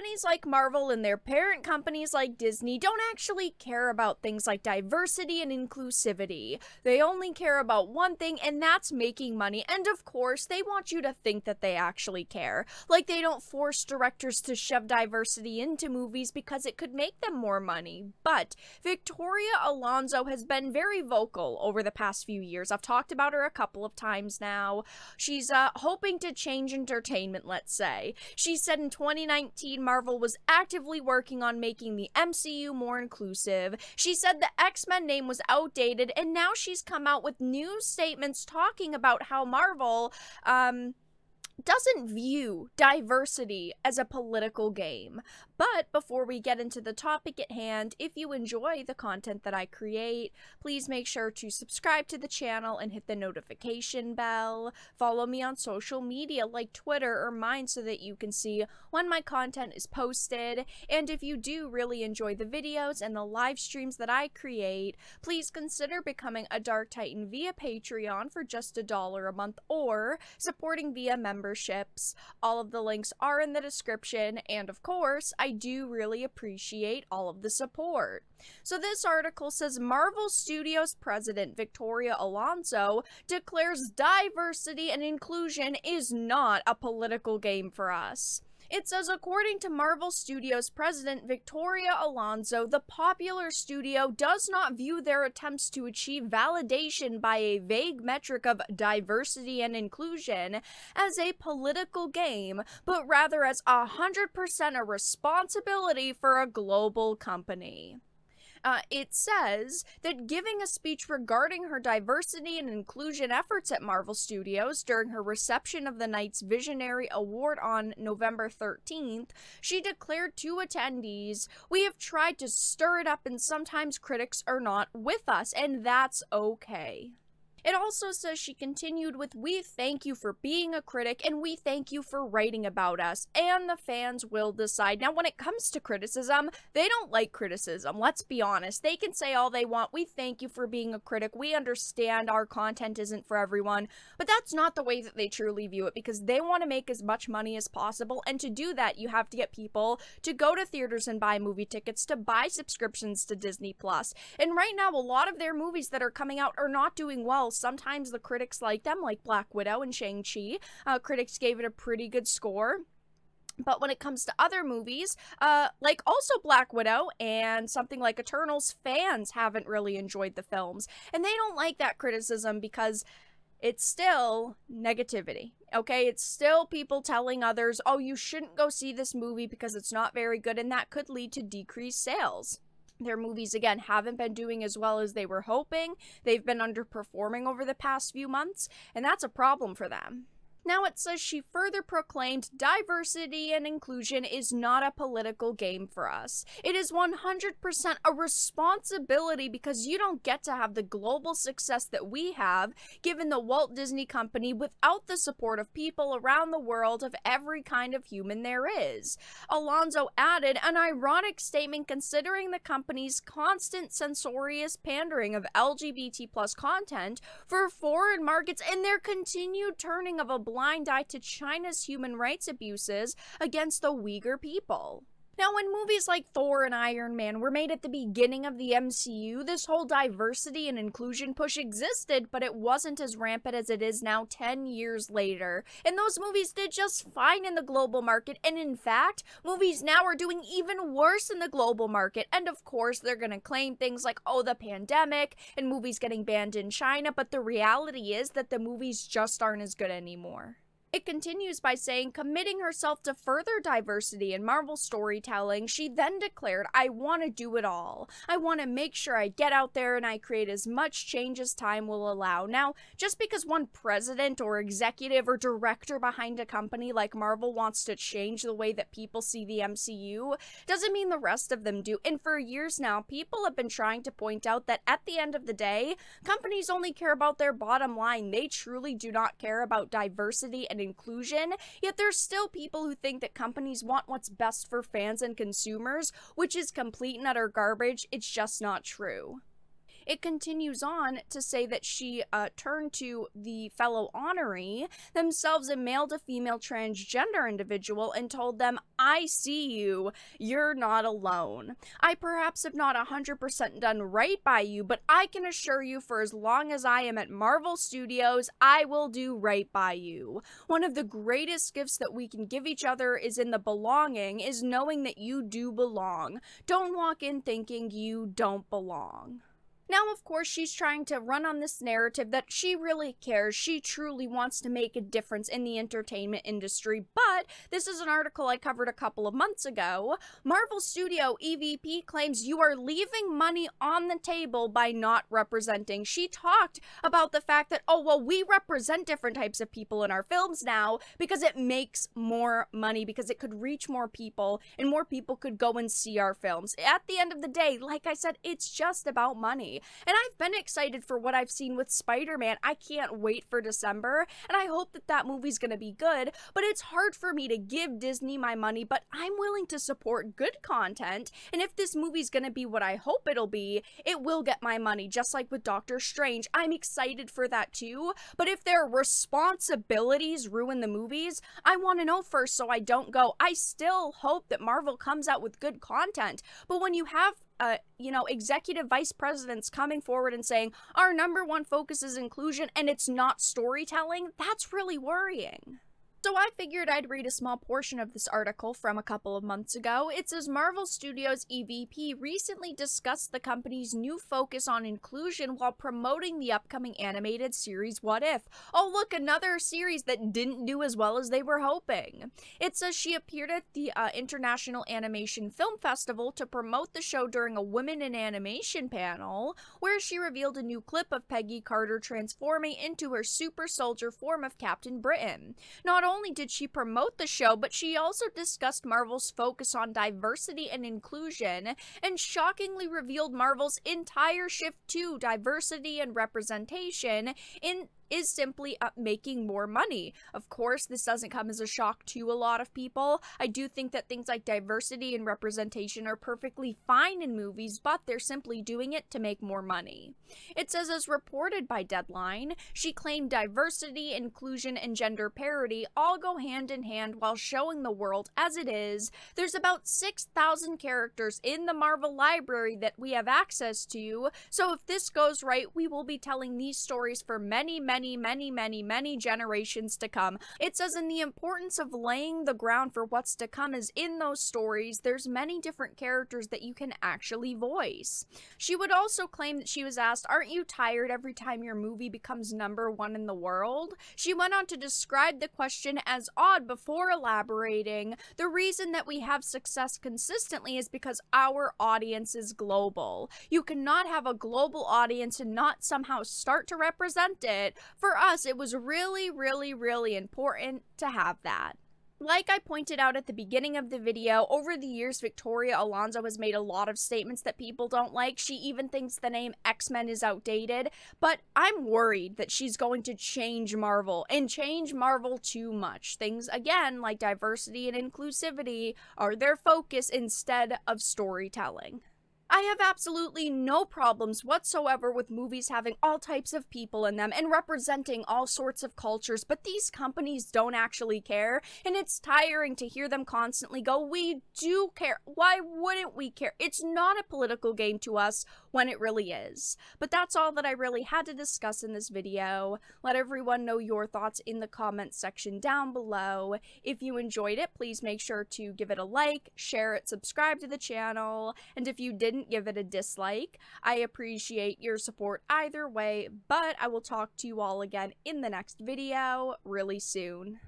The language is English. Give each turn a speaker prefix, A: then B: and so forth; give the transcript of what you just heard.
A: companies like Marvel and their parent companies like Disney don't actually care about things like diversity and inclusivity. They only care about one thing, and that's making money. And of course, they want you to think that they actually care. Like, they don't force directors to shove diversity into movies because it could make them more money. But Victoria Alonso has been very vocal over the past few years. I've talked about her a couple of times now. She's hoping to change entertainment, let's say. She said in 2019 Marvel was actively working on making the MCU more inclusive. She said the X-Men name was outdated, and now she's come out with new statements talking about how Marvel doesn't view diversity as a political game. But before we get into the topic at hand, if you enjoy the content that I create, please make sure to subscribe to the channel and hit the notification bell. Follow me on social media like Twitter or mine so that you can see when my content is posted. And if you do really enjoy the videos and the live streams that I create, please consider becoming a Dark Titan via Patreon for just $1 a month or supporting via memberships. All of the links are in the description, and of course, I do really appreciate all of the support. So this article says Marvel Studios president Victoria Alonso declares diversity and inclusion is not a political game for us. It says, according to Marvel Studios president Victoria Alonso, the popular studio does not view their attempts to achieve validation by a vague metric of diversity and inclusion as a political game, but rather as 100% a responsibility for a global company. It says that giving a speech regarding her diversity and inclusion efforts at Marvel Studios during her reception of the night's Visionary Award on November 13th, she declared to attendees, "We have tried to stir it up and sometimes critics are not with us, and that's okay." It also says she continued with, "We thank you for being a critic, and we thank you for writing about us, and the fans will decide." Now, when it comes to criticism, they don't like criticism. Let's be honest. They can say all they want. We thank you for being a critic. We understand our content isn't for everyone. But that's not the way that they truly view it, because they want to make as much money as possible. And to do that, you have to get people to go to theaters and buy movie tickets, to buy subscriptions to Disney+. And right now, a lot of their movies that are coming out are not doing well. Sometimes the critics like them, like Black Widow and Shang-Chi. Critics gave it a pretty good score. But when it comes to other movies, like also Black Widow and something like Eternals, fans haven't really enjoyed the films. And they don't like that criticism because it's still negativity, okay? It's still people telling others, oh, you shouldn't go see this movie because it's not very good, and that could lead to decreased sales. Their movies, again, haven't been doing as well as they were hoping. They've been underperforming over the past few months, and that's a problem for them. Now it says she further proclaimed diversity and inclusion is not a political game for us. It is 100% a responsibility because you don't get to have the global success that we have given the Walt Disney Company without the support of people around the world of every kind of human there is. Alonso added, an ironic statement considering the company's constant censorious pandering of LGBT plus content for foreign markets and their continued turning of a blind eye to China's human rights abuses against the Uyghur people. Now, when movies like Thor and Iron Man were made at the beginning of the MCU, this whole diversity and inclusion push existed, but it wasn't as rampant as it is now 10 years later. And those movies did just fine in the global market, and in fact, movies now are doing even worse in the global market. And of course, they're gonna claim things like, oh, the pandemic, and movies getting banned in China, but the reality is that the movies just aren't as good anymore. It continues by saying, committing herself to further diversity in Marvel storytelling, she then declared, I want to do it all. I want to make sure I get out there and I create as much change as time will allow. Now, just because one president or executive or director behind a company like Marvel wants to change the way that people see the MCU, doesn't mean the rest of them do. And for years now, people have been trying to point out that at the end of the day, companies only care about their bottom line. They truly do not care about diversity and inclusion, yet there's still people who think that companies want what's best for fans and consumers, which is complete and utter garbage. It's just not true. It continues on to say that she turned to the fellow honoree, themselves a male to female transgender individual, and told them, "I see you. You're not alone. I perhaps have not 100% done right by you, but I can assure you for as long as I am at Marvel Studios, I will do right by you. One of the greatest gifts that we can give each other is in the belonging, is knowing that you do belong. Don't walk in thinking you don't belong." Now, of course, she's trying to run on this narrative that she really cares. She truly wants to make a difference in the entertainment industry. But this is an article I covered a couple of months ago. Marvel Studio EVP claims you are leaving money on the table by not representing. She talked about the fact that, oh, well, we represent different types of people in our films now because it makes more money, because it could reach more people and more people could go and see our films. At the end of the day, like I said, it's just about money. And I've been excited for what I've seen with Spider-Man. I can't wait for December, and I hope that that movie's gonna be good, but it's hard for me to give Disney my money, but I'm willing to support good content, and if this movie's gonna be what I hope it'll be, it will get my money, just like with Doctor Strange. I'm excited for that too, but if their responsibilities ruin the movies, I want to know first so I don't go. I still hope that Marvel comes out with good content, but when you have executive vice presidents coming forward and saying, our number one focus is inclusion and it's not storytelling, that's really worrying. So I figured I'd read a small portion of this article from a couple of months ago. It says Marvel Studios EVP recently discussed the company's new focus on inclusion while promoting the upcoming animated series What If? Oh look, another series that didn't do as well as they were hoping. It says she appeared at the International Animation Film Festival to promote the show during a Women in Animation panel, where she revealed a new clip of Peggy Carter transforming into her super soldier form of Captain Britain. Not only did she promote the show, but she also discussed Marvel's focus on diversity and inclusion, and shockingly revealed Marvel's entire shift to diversity and representation is simply making more money. Of course, this doesn't come as a shock to a lot of people. I do think that things like diversity and representation are perfectly fine in movies, but they're simply doing it to make more money. It says, as reported by Deadline, she claimed diversity, inclusion, and gender parity all go hand in hand while showing the world as it is. There's about 6,000 characters in the Marvel library that we have access to, so if this goes right, we will be telling these stories for many generations to come. It says, in the importance of laying the ground for what's to come is in those stories, there's many different characters that you can actually voice. She would also claim that she was asked, aren't you tired every time your movie becomes #1 in the world? She went on to describe the question as odd before elaborating, the reason that we have success consistently is because our audience is global. You cannot have a global audience and not somehow start to represent it. For us, it was really important to have that. Like I pointed out at the beginning of the video, over the years, Victoria Alonso has made a lot of statements that people don't like. She even thinks the name X-Men is outdated, but I'm worried that she's going to change Marvel, and change Marvel too much. Things, again, like diversity and inclusivity are their focus instead of storytelling. I have absolutely no problems whatsoever with movies having all types of people in them and representing all sorts of cultures, but these companies don't actually care, and it's tiring to hear them constantly go, we do care. Why wouldn't we care? It's not a political game to us when it really is. But that's all that I really had to discuss in this video. Let everyone know your thoughts in the comments section down below. If you enjoyed it, please make sure to give it a like, share it, subscribe to the channel, and if you didn't, give it a dislike. I appreciate your support either way, but I will talk to you all again in the next video really soon.